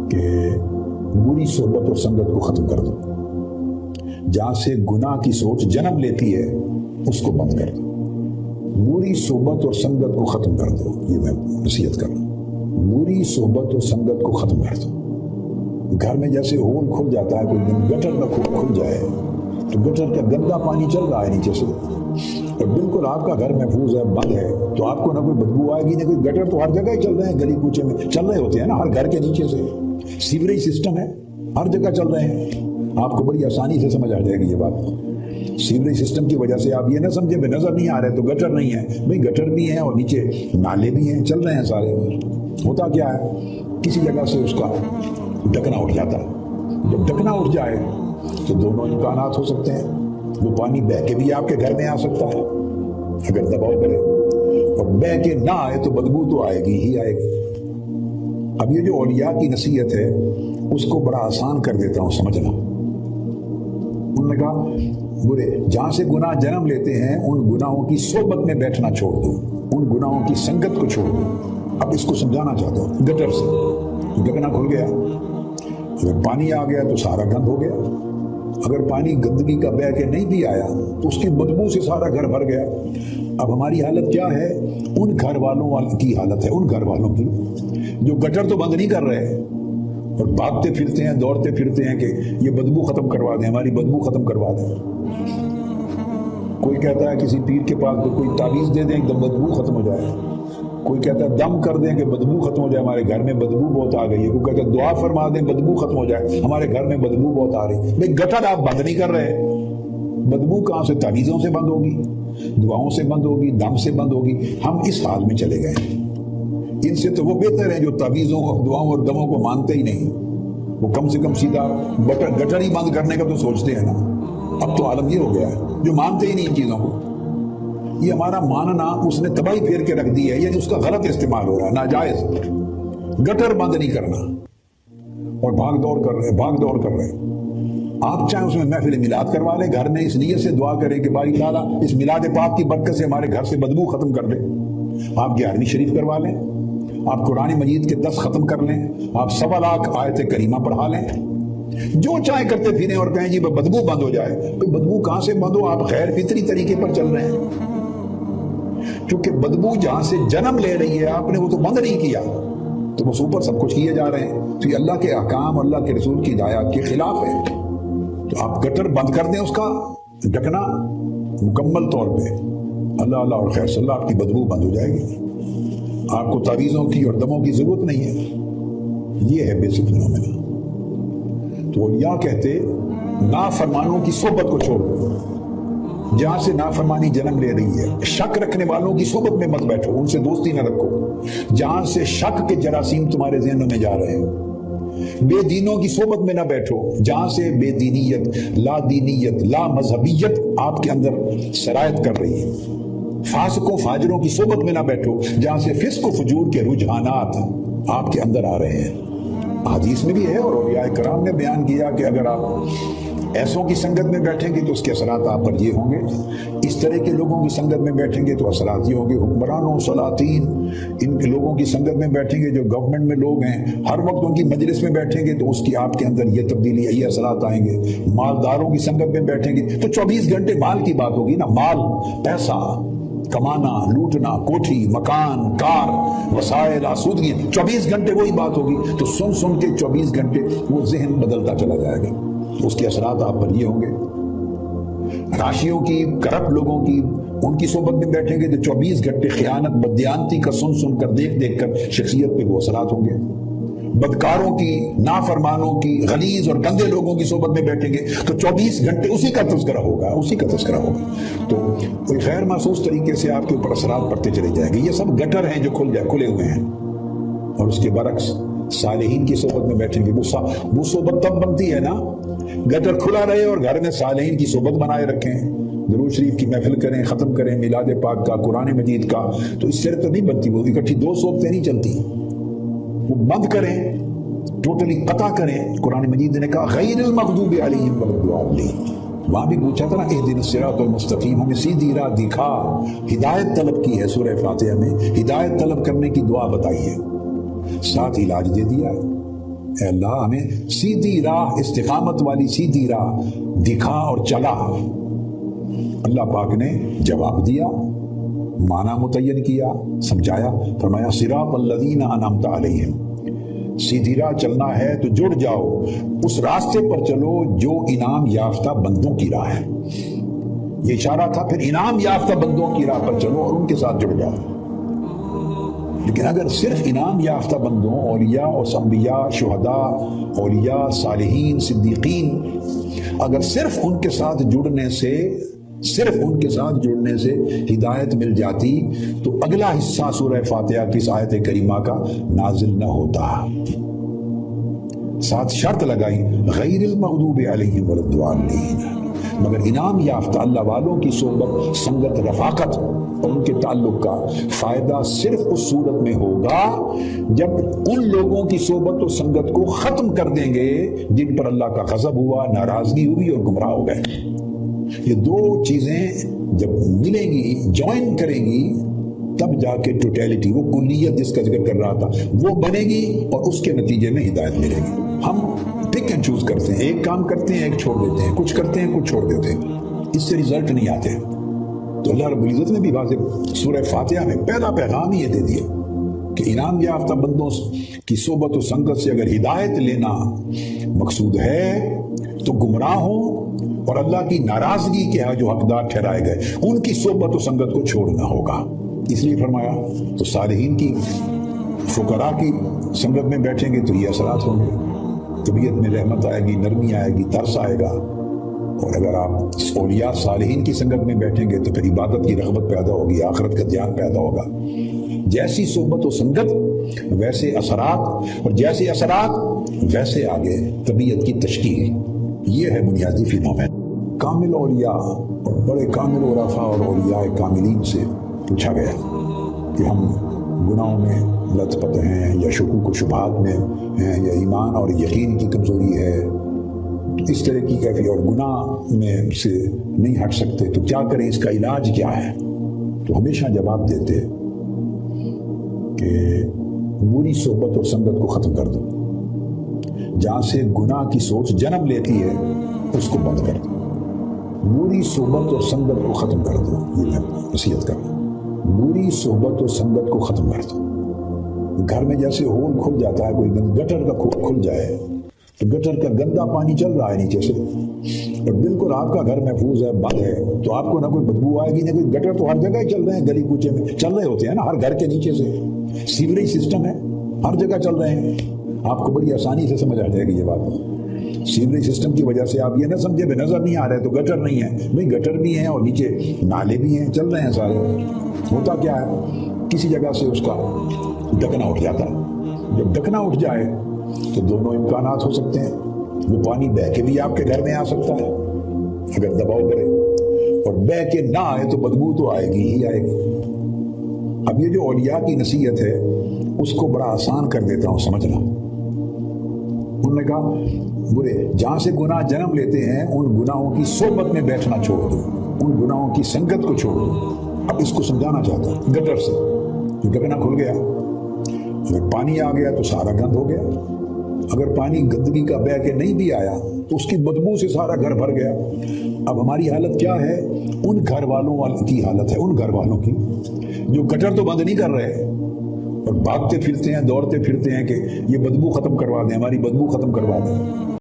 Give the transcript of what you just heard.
کہ बुरी सोबत और संगत को खत्म कर दो, जहां से गुनाह की सोच जन्म लेती है उसको बंद कर दो। बुरी सोबत और संगत को खत्म कर दो, ये मैं नसीहत कर रहा हूं। बुरी सोबत और संगत को खत्म कर दो। घर में जैसे होल खुल जाता है, कोई दिन गटर का खुल जाए तो गटर का गंदा पानी चल रहा है नीचे से, और बिल्कुल आपका घर महफूज है, बंद है, तो आपको ना कोई बदबू आएगी ना कोई। गटर तो हर जगह ही चल रहे हैं, गली कूचे में चल रहे होते हैं ना, हर घर के नीचे से सीवरेज सिस्टम है, हर जगह चल रहे हैं। आपको बड़ी आसानी से समझ आ जाएगी ये बात। सीवरेज सिस्टम की वजह से आप ये ना समझे भाई नजर नहीं आ रहे तो गटर नहीं है, भाई गटर भी है और नीचे नाले भी हैं, चल रहे हैं सारे। होता क्या है, किसी जगह से उसका ढकना उठ जाता है। जब ढकना उठ जाए तो दोनों इम्कानात हो सकते हैं, वो पानी बह के भी आपके घर में आ सकता है अगर दबाव करे, और बह के ना आए तो बदबू तो आएगी ही आएगी। अब ये जो औलिया की नसीहत है उसको बड़ा आसान कर देता हूं समझना। उन्होंने कहा बुरे जहां से गुनाह जन्म लेते हैं उन गुनाहों की सोबत में बैठना छोड़ दो, उन गुनाहों की संगत को छोड़ दो। अब इसको समझाना चाहता हूं। गटर से ढकना खुल गया, अगर पानी आ गया तो सारा गंद हो गया। अगर पानी गंदगी का बह के नहीं भी आया तो उसकी बदबू से सारा घर भर गया। अब हमारी हालत क्या है, उन घर वालों की हालत है, उन घर वालों की जो गटर तो बंद नहीं कर रहे और भागते फिरते हैं, दौड़ते फिरते हैं कि ये बदबू खत्म करवा दें, हमारी बदबू खत्म करवा दें। कोई कहता है किसी पीर के पास तो कोई तावीज़ दे दें एकदम बदबू खत्म हो जाए, कोई कहता है दम कर दें कि बदबू खत्म हो जाए, हमारे घर में बदबू बहुत आ गई है, कोई कहता है दुआ फरमा दें बदबू खत्म हो जाए, हमारे घर में बदबू बहुत आ रही। भाई गटर आप बंद नहीं कर रहे, बदबू कहां से, तावीज़ों से बंद होगी, दुआओं से बंद होगी, दम से बंद होगी। हम इस हाल में चले गए। इनसे तो वो बेहतर है जो तावीज़ों और दुआओं और दमों को मानते ही नहीं, वो कम से कम सीधा गटर ही बंद करने का तो सोचते हैं ना। अब तो आलम ये हो गया है जो मानते ही नहीं इन चीज़ों को। ये हमारा मानना उसने तबाही फेर के रख दी है, यानी उसका गलत इस्तेमाल हो रहा है, नाजायज। गटर बंद नहीं करना और भाग दौड़ कर रहे, भाग दौड़ कर रहे। आप चाहे उसमें महफिल मिलाद करवा लें, घर में इस नियत से दुआ करें कि बारी ताला इस मिलाद पाक की बरकत से हमारे घर से बदबू खत्म कर दे। आप 11वीं शरीफ करवा लें, आप कुरान मजीद के 10 खत्म कर लें, आप 1.25 लाख आयत करीमा पढ़ा लें, जो चाहे करते फिरें और कहें जी बदबू बंद हो जाए। तो बदबू कहां से बंद हो, आप गैर फितरी तरीके पर चल रहे हैं। क्योंकि बदबू जहां से जन्म ले रही है आपने वो तो बंद नहीं किया, तो बस ऊपर सब कुछ किए जा रहे हैं। तो ये अल्लाह के अहकाम, अल्लाह के रसूल की हिदायत के खिलाफ है। तो आप गटर बंद कर दें, उसका ढकना मुकम्मल तौर पे, अल्लाह अल्लाह और खैर सल्लल्लाह, आपकी बदबू बंद हो जाएगी। आपको तावीज़ों की और दमों की जरूरत नहीं है। ये है बेसिक फिनोमेना। तो औलिया कहते नाफरमानों की सोबत को छोड़ दो, जहां से नाफरमानी जन्म ले रही है। शक रखने वालों की सोबत में मत बैठो, उनसे दोस्ती न रखो, जहां से शक के जरासीम तुम्हारे ज़हनों में जा रहे हैं। बेदीनों की सोबत में न बैठो, जहां से बेदीनियत, लादीनियत, ला मजहबियत आपके अंदर सरायत कर रही है। फासिकों फाजरों की सोबत में न बैठो, जहां से फिस्क व फजूर के रुझानात आपके अंदर आ रहे हैं। हदीस में भी है और औलिया कराम ने बयान किया कि अगर आप ऐसों की संगत में बैठेंगे तो उसके असरात आप पर ये होंगे, इस तरह के लोगों की संगत में बैठेंगे तो असरात ये होंगे। हुक्मरानों, सलातीन, इन लोगों की संगत में बैठेंगे जो गवर्नमेंट में लोग हैं, हर वक्त उनकी मजलिस में बैठेंगे तो उसकी आपके अंदर ये तब्दीली, ये असरात आएंगे। मालदारों की संगत में बैठेंगे तो 24 घंटे माल की बात होगी ना, माल, पैसा कमाना, लूटना, कोठी, मकान, कार, वसाइल, आसूदगी, 24 घंटे वही बात होगी। तो सुन सुन के 24 घंटे वो जहन बदलता चला जाएगा, तो उसके असरात आप पर ये होंगे। राशियों की, करप्ट लोगों की, उनकी सोबत में बैठेंगे तो 24 घंटे खयानत, बददियानती का सुन सुन कर, देख देख कर शख्सियत पे वो असरात होंगे। बदकारों की, नाफरमानों की, गलीज और गंदे लोगों की सोबत में बैठेंगे तो 24 घंटे उसी का तज़किरा होगा, उसी का तज़किरा होगा। तो कोई गैर महसूस तरीके से आपके ऊपर असरात पड़ते चले जाएंगे। ये सब गटर हैं जो खुले हुए हैं। और उसके बरक्स सालेहीन की सोबत में बैठेंगे, वो सोबत तब बनती है ना, गटर खुला रहे और घर में सालेहीन की सोबत बनाए रखें, दुरूद शरीफ की महफिल करें, ख़त्म करें, मिलाद पाक का, कुरान मजीद का, तो इससे तो नहीं बनती। वो इकट्ठी 2 सोबतें नहीं चलती, वो बंद करें, टोटली कता करें। कुरान मजीद ने कहा गैरिल मग़दूबि अलैहिम वलद्दाल्लीन। वहां भी पूछा था ना इहदिनस सिरातल मुस्तकीम, हमें सीधी राह दिखा। हिदायत तलब की है सूरह फातिहा में, हिदायत तलब करने की दुआ बताई है। ساتھ علاج دے دیا ہے۔ اے اللہ ہمیں سیدھی راہ، استقامت والی سیدھی راہ دکھا اور چلا۔ اللہ پاک نے جواب دیا، معنی متعین کیا، سمجھایا، فرمایا صراط الذین انعمت علیہم، سیدھی راہ چلنا ہے تو جڑ جاؤ، اس راستے پر چلو جو انعام یافتہ بندوں کی راہ ہے۔ یہ اشارہ تھا پھر انعام یافتہ بندوں کی راہ پر چلو اور ان کے ساتھ جڑ جاؤ۔ لیکن اگر صرف انعام یافتہ بندوں، اولیاء اور انبیاء، شہداء، اولیاء، صالحین، صدیقین، اگر صرف ان کے ساتھ جڑنے سے ہدایت مل جاتی تو اگلا حصہ سورہ فاتحہ کی آیت کریمہ کا نازل نہ ہوتا۔ ساتھ شرط لگائی غیر المغضوب علیہم ولا الضالین، مگر انعام یافتہ اللہ والوں کی صحبت، سنگت، رفاقت اور ان کے تعلق کا فائدہ صرف اس صورت میں ہوگا جب ان لوگوں کی صحبت و سنگت کو ختم کر دیں گے جن پر اللہ کا غضب ہوا، ناراضگی ہوئی اور گمراہ ہو گئے۔ یہ دو چیزیں جب ملیں گی، جوائن کریں گی، تب جا کے ٹوٹیلٹی، وہ کلیت جس کا ذکر کر رہا تھا، وہ بنے گی اور اس کے نتیجے میں ہدایت ملے گی۔ ہم پک اینڈ چوز کرتے ہیں، ایک کام کرتے ہیں، ایک چھوڑ دیتے ہیں، کچھ کرتے ہیں، کچھ چھوڑ دیتے ہیں، اس سے رزلٹ نہیں آتے۔ تو اللہ رب العزت نے بھی واضح سورہ فاتحہ میں پہلا پیغام یہ دے دیا کہ انعام یافتہ بندوں کی صحبت و سنگت سے اگر ہدایت لینا مقصود ہے تو گمراہوں اور اللہ کی ناراضگی کے جو حقدار ٹھہرائے گئے ان کی صحبت و سنگت کو چھوڑنا ہوگا۔ اس لیے فرمایا تو صالحین کی، فقراء کی سنگت میں بیٹھیں گے تو یہ اثرات ہوں گے، طبیعت میں رحمت آئے گی، نرمی آئے گی، ترس آئے گا۔ اور اگر آپ اولیاء صالحین کی سنگت میں بیٹھیں گے تو پھر عبادت کی رغبت پیدا ہوگی، آخرت کا دھیان پیدا ہوگا۔ جیسی صحبت و سنگت ویسے اثرات، اور جیسے اثرات ویسے آگے طبیعت کی تشکیل۔ یہ ہے بنیادی فینومین۔ کامل اولیاء اور بڑے کامل عرفاء اور اولیاء کاملین سے پوچھا گیا کہ ہم گناہوں میں لت پت ہیں یا شکوک و شبہات میں ہیں یا ایمان اور یقین کی کمزوری ہے، اس طرح کی کیفی اور گناہ میں سے نہیں ہٹ سکتے، تو کیا کریں، اس کا علاج کیا ہے؟ تو ہمیشہ جواب دیتے کہ بری صحبت اور سنگت کو ختم کر دو، جہاں سے گناہ کی سوچ جنم لیتی ہے اس کو بند کر دو، بری صحبت اور سنگت کو ختم کر دو۔ یہ میں نصیحت کر رہا ہوں، بری صحبت اور سنگت کو ختم کر دو۔ گھر میں جیسے ہول کھل جاتا ہے، کوئی گٹر کا کھل جائے تو گٹر کا گندا پانی چل رہا ہے نیچے سے، اور بالکل آپ کا گھر محفوظ ہے، بند ہے، تو آپ کو نہ کوئی بدبو آئے گی نہ کوئی۔ گٹر تو ہر جگہ چل رہے ہیں، گلی کوچے میں چل رہے ہوتے ہیں نا، ہر گھر کے نیچے سے سیوریج سسٹم ہے، ہر جگہ چل رہے ہیں۔ آپ کو بڑی آسانی سے سمجھ آ جائے گی یہ بات۔ سیوریج سسٹم کی وجہ سے آپ یہ نہ سمجھے بے نظر نہیں آ رہے تو گٹر نہیں ہے، بھئی گٹر بھی ہیں اور نیچے نالے بھی ہیں، چل رہے ہیں سارے۔ ہوتا کیا ہے، کسی جگہ سے اس کا ڈھکنا اٹھ جاتا ہے۔ جب ڈھکنا اٹھ جائے تو دونوں امکانات ہو سکتے ہیں، وہ پانی بہہ کے بھی آپ کے گھر میں آ سکتا ہے اگر دباؤ کرے، اور بہہ کے نہ آئے تو بدبو تو آئے گی ہی آئے گی۔ اب یہ جو اولیاء کی نصیحت ہے اس کو بڑا آسان کر دیتا ہوں سمجھنا۔ انہوں نے کہا برے جہاں سے گناہ جنم لیتے ہیں ان گناہوں کی صحبت میں بیٹھنا چھوڑ دو، ان گناہوں کی سنگت کو چھوڑ دو۔ اب اس کو سمجھانا چاہتا ہوں، گٹر سے جو ڈھکنا کھل گیا، اگر پانی آ گیا تو سارا گند ہو گیا، اگر پانی گندگی کا بہہ کے نہیں بھی آیا تو اس کی بدبو سے سارا گھر بھر گیا۔ اب ہماری حالت کیا ہے، ان گھر والوں کی حالت ہے، ان گھر والوں کی جو گٹر تو بند نہیں کر رہے اور بھاگتے پھرتے ہیں، دوڑتے پھرتے ہیں کہ یہ بدبو ختم کروا دیں، ہماری بدبو ختم کروا دیں۔